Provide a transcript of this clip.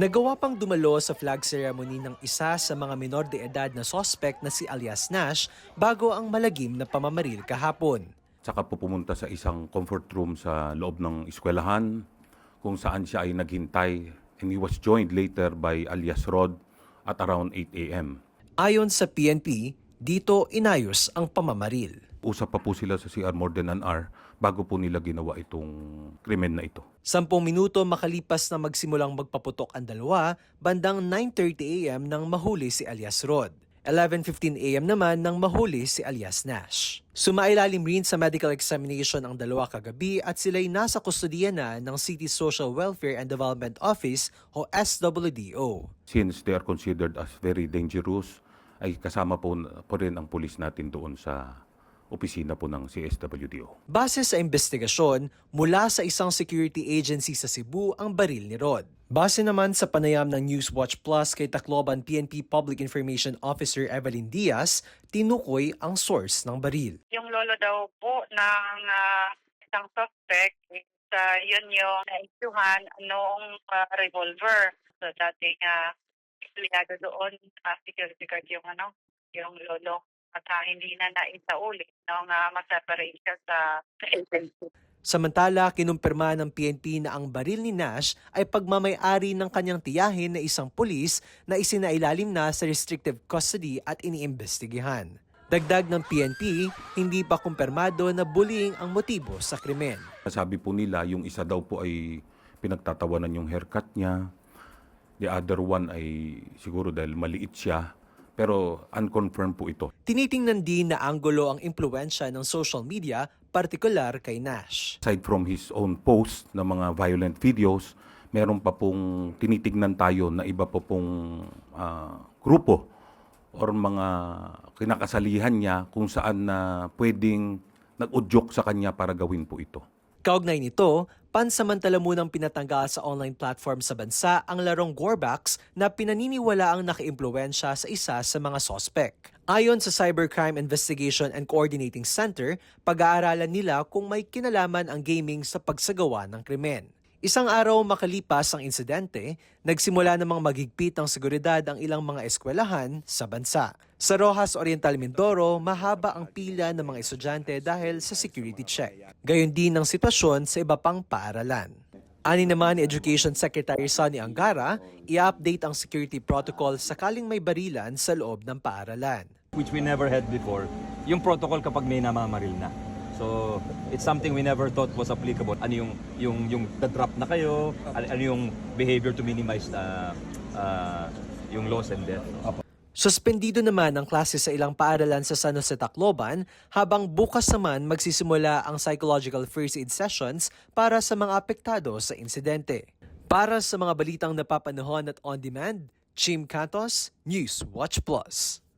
Nagawa pang dumalo sa flag ceremony ng isa sa mga minor de edad na sospek na si alias Nash bago ang malagim na pamamaril kahapon. Saka po pumunta sa isang comfort room sa loob ng eskwelahan kung saan siya ay naghintay, and he was joined later by alias Rod at around 8 a.m. Ayon sa PNP, dito inayos ang pamamaril. Usap pa po sila sa CR more than an hour bago po nila ginawa itong krimen na ito. 10 minuto makalipas na magsimulang magpaputok ang dalawa, bandang 9:30 a.m. nang mahuli si alias Rod. 11:15 a.m. naman nang mahuli si alias Nash. Sumailalim rin sa medical examination ang dalawa kagabi at sila'y nasa kustodiya na ng City Social Welfare and Development Office o SWDO. Since they are considered as very dangerous, ay kasama po rin ang pulis natin doon sa opisina po ng CSWDO. Base sa investigasyon, mula sa isang security agency sa Cebu ang baril ni Rod. Base naman sa panayam ng Newswatch Plus kay Tacloban PNP Public Information Officer Evelyn Diaz, tinukoy ang source ng baril. Yung lolo daw po ng isang suspect, yun yung naisyuhan noong revolver. So dating empleyado doon, security guard yung lolo. At hindi na naisauli nung ma-separate siya sa agency. Samantala, kinumpirma ng PNP na ang baril ni Nash ay pagmamay-ari ng kanyang tiyahin na isang pulis na isinailalim na sa restrictive custody at iniimbestigahan. Dagdag ng PNP, hindi pa kumpirmado na bullying ang motibo sa krimen. Sabi po nila, yung isa daw po ay pinagtatawanan yung haircut niya. The other one ay siguro dahil maliit siya. Pero unconfirmed po ito. Tinitingnan din na anggulo ang impluensya ng social media, partikular kay Nash. Aside from his own post na mga violent videos, meron pa pong tinitignan tayo na iba pa pong grupo or mga kinakasalihan niya kung saan na pwedeng nag-udyok sa kanya para gawin po ito. Kaugnay nito, pansamantala munang pinatanggal sa online platform sa bansa ang larong Gorbax na pinaniniwala ang nakaimpluwensya sa isa sa mga sospek. Ayon sa Cybercrime Investigation and Coordinating Center, pag-aaralan nila kung may kinalaman ang gaming sa pagsagawa ng krimen. Isang araw makalipas ang insidente, nagsimula namang maghigpit ng seguridad ang ilang mga eskwelahan sa bansa. Sa Roxas Oriental Mindoro, mahaba ang pila ng mga estudyante dahil sa security check. Gayon din ang sitwasyon sa iba pang paaralan. Ani naman ni Education Secretary Sonny Angara, i-update ang security protocol sakaling may barilan sa loob ng paaralan. Which we never had before, yung protocol kapag may namamaril na. So, it's something we never thought was applicable. Ano yung drop na kayo, ano yung behavior to minimize yung loss and death. Suspendido naman ang klase sa ilang paaralan sa San Jose, Tacloban, habang bukas naman magsisimula ang psychological first aid sessions para sa mga apektado sa insidente. Para sa mga balitang napapanahon at on-demand, Chim Cantos, Newswatch Plus.